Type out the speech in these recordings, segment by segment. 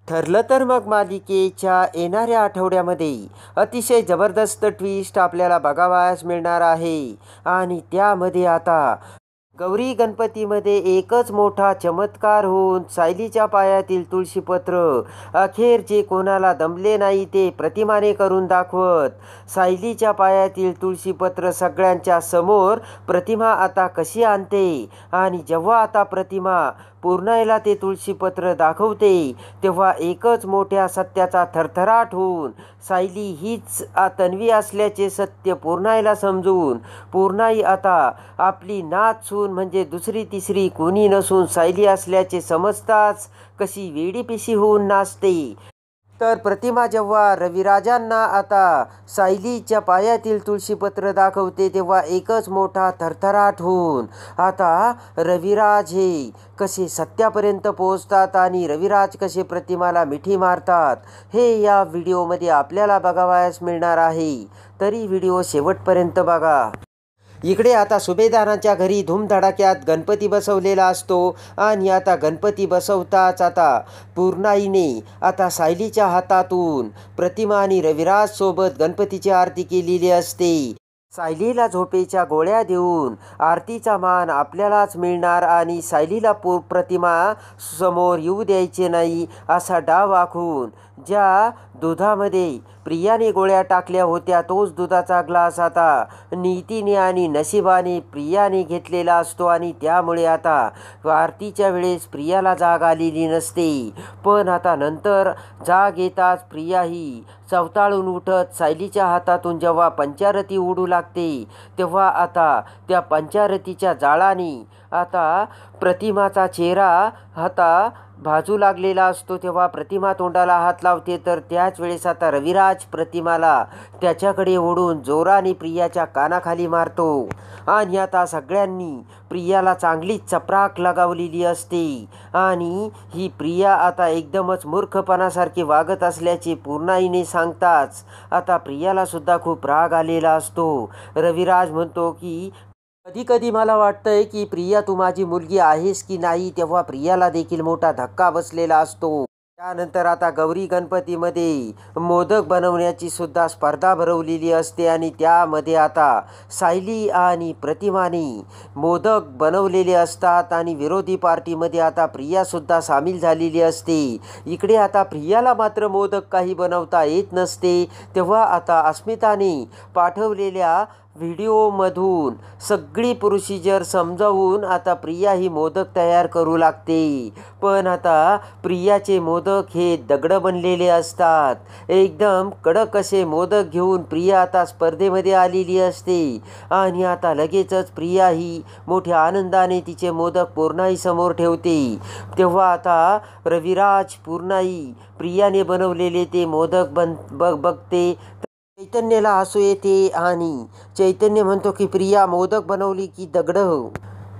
ठरलं तर मग मालिकेच्या येणाऱ्या आठवड्यामध्ये अतिशय जबरदस्त ट्विस्ट आपल्याला बघावयास मिळणार आहे. आणि त्यामध्ये आता गौरी गणपतीमध्ये एकच मोठा चमत्कार होऊन सायलीच्या पायातील तुळशीपत्र अखेर जे कोणाला दमले नाही ते प्रतिमाने करून दाखवत, सायलीच्या पायातील तुळशीपत्र सगळ्यांच्या समोर प्रतिमा आता कशी आणते. आणि जेव्हा आता प्रतिमा पूर्णाईला ते तुळशीपत्र दाखवते तेव्हा एकच मोठ्या सत्याचा थरथराट होऊन सायली हीच तन्वी असल्याचे सत्य पूर्णाईला समजून पूर्णाई आता आपली नात सून म्हणजे दुसरी तिसरी कोणी नसून सायली असल्याचे समजताच कशी वेडीपिशी होऊन नाचते. तर प्रतिमा जेव्हा रविराजांना आता सायलीच्या पायातील तुळशीपत्र दाखवते तेव्हा एकच मोठा थरथराट होऊन आता रविराज हे कसे सत्यापर्यंत पोहोचतात आणि रविराज कसे प्रतिमाला मिठी मारतात हे या व्हिडिओमध्ये आपल्याला बघावयास मिळणार आहे. तरी व्हिडिओ शेवटपर्यंत बघा. इकडे आता सुभेदारांच्या घरी धूमधडाक्यात गणपती बसवलेला असतो आणि आता गणपती बसवताच आता पूर्णाईने आता सायलीच्या हातातून प्रतिमा आणि रविराज सोबत गणपतीची आरती केलेली असते. सायलीला झोपेच्या गोळ्या देऊन आरतीचा मान आपल्यालाच मिळणार आणि सायलीला प्रतिमा समोर येऊ द्यायचे नाही असा डाव आखून ज्या दुधामध्ये प्रियाने गोळ्या टाकल्या होत्या तोच दुधाचा ग्लास आता नीतीने आणि नशिबाने प्रियाने घेतलेला असतो आणि त्यामुळे आता आरतीच्या वेळेस प्रियाला जाग आलेली नसते. पण आता नंतर जाग येताच प्रिया ही चवताळून उठत सायलीच्या हातातून जेव्हा पंचारती उडू लागते तेव्हा आता त्या पंचारतीच्या जाळाने आता प्रतिमाचा चेहरा आता भाजू लागलेला असतो. तेव्हा प्रतिमा तोंडाला हात लावते तर त्याच वेळेस आता रविराज प्रतिमाला त्याच्याकडे ओढून जोराने प्रियाच्या कानाखाली मारतो आणि आता सगळ्यांनी प्रियाला चांगलीच चपराक लगावलेली असते आणि ही प्रिया आता एकदमच मूर्खपणासारखी वागत असल्याचे पूर्णाईने सांगताच आता प्रियाला सुद्धा खूप राग आलेला असतो. रविराज म्हणतो की कधी कधी मला वाटतंय की प्रिया तू माझी मुलगी आहेस की नाही. तेव्हा प्रियाला देखील मोठा धक्का बसलेला असतो. त्यानंतर आता गौरी गणपतीमध्ये मोदक बनवण्याची सुद्धा स्पर्धा भरवलेली असते आणि त्यामध्ये आता सायली आणि प्रतिमाने मोदक बनवलेले असतात आणि विरोधी पार्टीमध्ये आता प्रियासुद्धा सामील झालेली असते. इकडे आता प्रियाला मात्र मोदक काही बनवता येत नसते. तेव्हा आता अस्मिताने पाठवलेल्या व्हिडिओमधून सगळी प्रोसिजर समजावून आता प्रिया ही मोदक तयार करू लागते. पण आता प्रियाचे मोदक हे दगड बनलेले असतात. एकदम कडक असे मोदक घेऊन प्रिया आता स्पर्धेमध्ये आलेली असते आणि आता लगेचच प्रिया ही मोठ्या आनंदाने तिचे मोदक पूर्णाई समोर ठेवते. तेव्हा आता रविराज पूर्णाई प्रियाने बनवलेले ते मोदक बघते. चैतन्यला हसू येते आणि चैतन्य म्हणतो की प्रिया मोदक बनवली की दगड हो.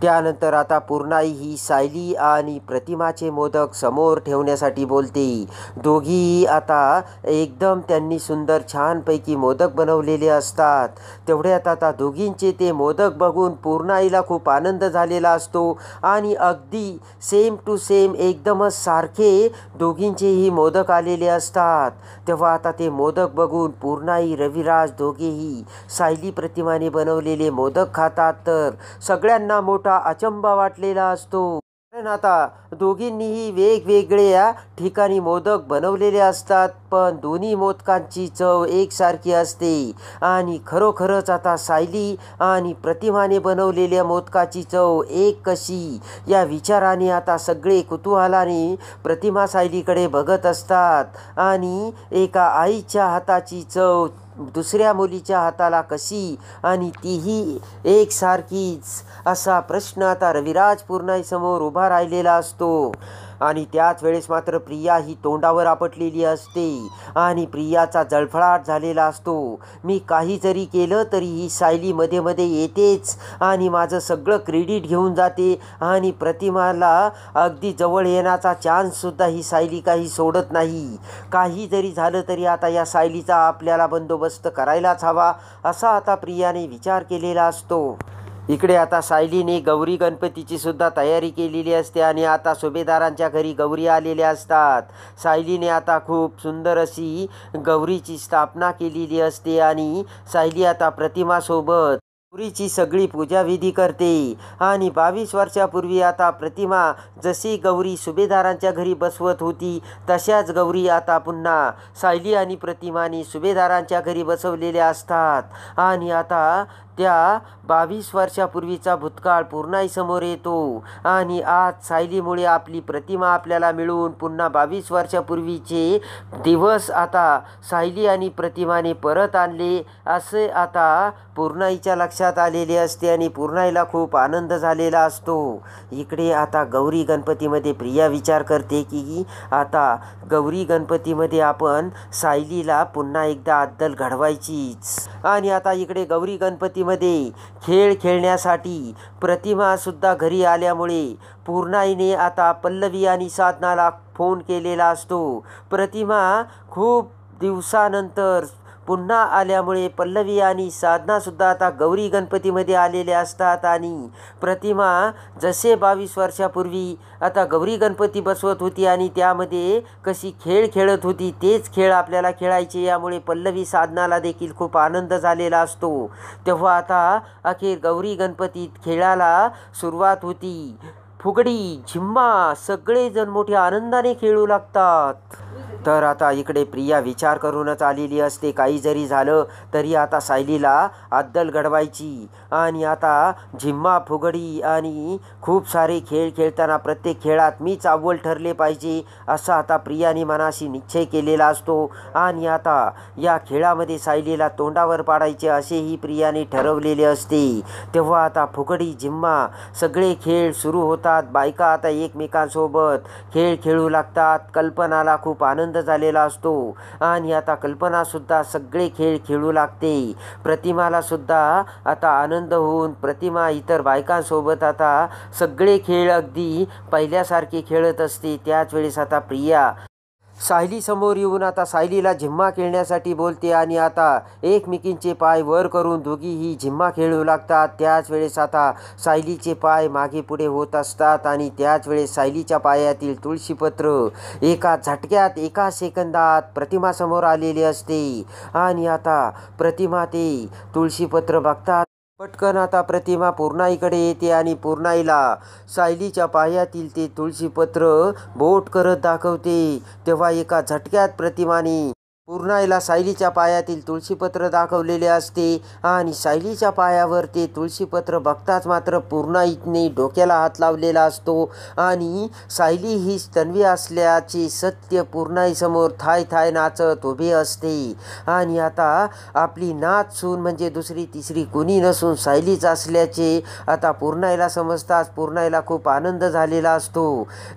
त्यानंतर आता पूर्णाई ही सायली आणि प्रतिमाचे मोदक समोर ठेवण्यासाठी बोलते. दोघीही आता एकदम त्यांनी सुंदर छानपैकी मोदक बनवलेले असतात. तेवढ्यात आता दोघींचे ते मोदक बघून पूर्णाईला खूप आनंद झालेला असतो आणि अगदी सेम टू सेम एकदमच सारखे दोघींचेही मोदक आलेले असतात. तेव्हा आता ते मोदक बघून पूर्णाई रविराज दोघेही सायली प्रतिमाने बनवलेले मोदक खातात तर सगळ्यांना मोठा अचंबा वाटलेला असतो. कारण आता दोघींनीही वेगवेगळ्या ठिकाणी मोदक बनवलेले असतात पण दोन्ही मोदकांची चव एकसारखी असते आणि खरोखरच आता सायली आणि प्रतिमाने बनवलेल्या मोदकाची चव एक कशी या विचाराने आता सगळे कुतूहलाने प्रतिमा सायलीकडे बघत असतात आणि एका आईच्या हाताची चव दुसऱ्या मुलीच्या हाताला कशी आणि तीही एकसारखीच असा प्रश्न आता रविराज पूर्णाईसमोर उभा राहिलेला असतो. आणि त्याच वेळेस मात्र प्रिया ही तोंडावर आपटलेली असते आणि प्रियाचा जळफळाट झालेला असतो. मी काही जरी केलं तरी ही सायली मध्ये मध्ये येतेच आणि माझं सगळं क्रेडिट घेऊन जाते आणि प्रतिमाला अगदी जवळ येण्याचा चान्ससुद्धा ही सायली काही सोडत नाही. काही जरी झालं तरी आता या सायलीचा आपल्याला बंदोबस्त करायलाच हवा असा आता प्रियाने विचार केलेला असतो. इकडे आता सायलीने गौरी गणपतीची सुद्धा तयारी केलेली असते आणि आता सुभेदारांच्या घरी गौरी आलेल्या असतात. सायलीने आता खूप सुंदर अशी गौरीची स्थापना केलेली असते आणि सायली आता प्रतिमासोबत गौरीची सगळी पूजाविधी करते. आणि 22 वर्षापूर्वी आता प्रतिमा जशी गौरी सुभेदारांच्या घरी बसवत होती तशाच गौरी आता पुन्हा सायली आणि प्रतिमाने सुभेदारांच्या घरी बसवलेल्या असतात. आणि आता त्या 22 वर्षापूर्वीचा भूतकाळ पुन्हा येतो आणि आज सायलीमुळे आपली प्रतिमा आपल्याला मिळून पुन्हा 22 वर्षापूर्वीचे दिवस आता सायली आणि प्रतिमाने परत आणले असे आता पूर्णाईच्या लक्षात आलेले असते आणि पूर्णाईला खूप आनंद झालेला असतो. इकडे आता गौरी गणपतीमध्ये प्रिया विचार करते की आता गौरी गणपतीमध्ये आपण सायलीला पुन्हा एकदा अद्दल घडवायचीच. आणि आता इकडे गौरी गणपतीमध्ये खेळ खेळण्यासाठी प्रतिमासुद्धा घरी आल्यामुळे पूर्णाईने आता पल्लवी आणि साधनाला फोन केलेला असतो. प्रतिमा खूप दिवसानंतर पुन्हा आल्यामुळे पल्लवी आणि साधनासुद्धा आता गौरी गणपतीमध्ये आलेले असतात आणि प्रतिमा जसे 22 वर्षापूर्वी आता गौरी गणपती बसवत होती आणि त्यामध्ये कशी खेळ खेळत होती तेच खेळ आपल्याला खेळायचे. यामुळे पल्लवी साधनाला देखील खूप आनंद झालेला असतो. तेव्हा आता अखेर गौरी गणपतीत खेळाला सुरुवात होती. फुगडी झिम्मा सगळेजण मोठ्या आनंदाने खेळू लागतात. तर आता इकडे प्रिया विचार करूनच आलेली असते काही जरी झालं तरी आता सायलीला अद्दल घडवायची. आणि आता झिम्मा फुगडी आणि खूप सारे खेळ खेळताना प्रत्येक खेळात मीच अव्वल ठरले पाहिजे असा आता प्रियाने मनाशी निश्चय केलेला असतो. आणि आता या खेळामध्ये सायलीला तोंडावर पाडायचे असेही प्रियाने ठरवलेले असते. तेव्हा आता फुगडी झिम्मा सगळे खेळ सुरू होतात. बायका आता एकमेकांसोबत खेळ खेळू लागतात. कल्पनाला खूप आनंद झालेला असतो आणि आता कल्पनासुद्धा सगळे खेळ खेळू लागते. प्रतिमाला सुद्धा आता आनंद होऊन प्रतिमा इतर बायकांसोबत आता सगळे खेळ अगदी पहिल्यासारखे खेळत असते. त्याच वेळेस आता प्रिया सायली समोर येऊन आता सायलीला झिम्मा खेळण्यासाठी बोलते आणि आता एकमेकींचे पाय वर करून दोघीही झिम्मा खेळू लागतात. त्याच वेळेस आता सायलीचे पाय मागे पुढे होत असतात आणि त्याच वेळेस सायलीच्या पायातील तुळशीपत्र एका झटक्यात एका सेकंदात प्रतिमासमोर आलेले असते. आणि आता प्रतिमा ते तुळशीपत्र बघतात. पटकन आता प्रतिमा पूर्णाईकडे येते आणि पूर्णाईला सायलीच्या पायातील ते तुळशीपत्र बोट करत दाखवते. तेव्हा एका झटक्यात प्रतिमाने पूर्णाईला सायलीच्या पायातील तुळशीपत्र दाखवलेले असते आणि सायलीच्या पायावर ते तुळशीपत्र बघताच मात्र पूर्णाईने डोक्याला हात लावलेला असतो आणि सायली ही तन्वी असल्याचे सत्य पूर्णाईसमोर थाय थाय नाचत उभे असते. आणि आता आपली नाच सून म्हणजे दुसरी तिसरी कुणी नसून सायलीच असल्याचे आता पूर्णाईला समजताच पूर्णाईला खूप आनंद झालेला असतो.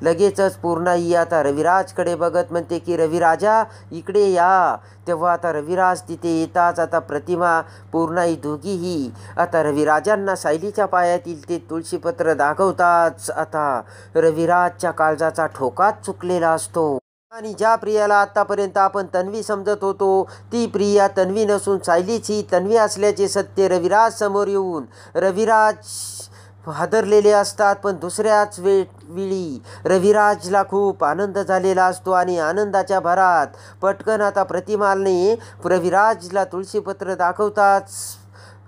लगेचच पूर्णाई आता रविराजकडे बघत म्हणते की रविराजा इकडे या. तेव्हा आता रविराज तिथे येताच आता प्रतिमा पूर्णाई दोघीही आता रविराजांना सायलीच्या पायातील ते तुळशीपत्र दाखवताच आता रविराजच्या काळजाचा ठोकाच चुकलेला असतो. आणि ज्या प्रियाला आतापर्यंत आपण तन्वी समजत होतो ती प्रिया तन्वी नसून सायलीच ही तन्वी असल्याचे सत्य रविराज समोर येऊन रविराज हादरलेले असतात. पण दुसऱ्याच वेळी रविराजला खूप आनंद झालेला असतो आणि आनंदाच्या भरात पटकन आता प्रतिमाने रविराजला तुळशीपत्र दाखवताच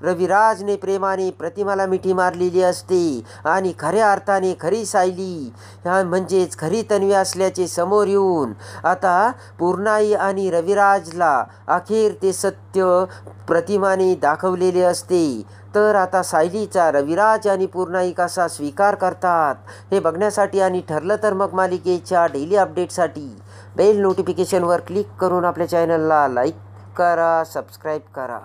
रविराजने प्रेमाने प्रतिमाला मिठी मारलेली असते आणि खऱ्या अर्थाने खरी सायली म्हणजेच खरी तन्वी असल्याचे समोर येऊन आता पूर्णाई आणि रविराजला अखेर ते सत्य प्रतिमाने दाखवलेले असते. तर आता सायलीचा रविराज आणि पूर्णाई कसा स्वीकार करतात हे बघण्यासाठी आणि ठरलं तर मग मालिकेच्या डेली अपडेटसाठी बेल नोटिफिकेशनवर क्लिक करून आपल्या चॅनलला लाईक करा, सबस्क्राईब करा.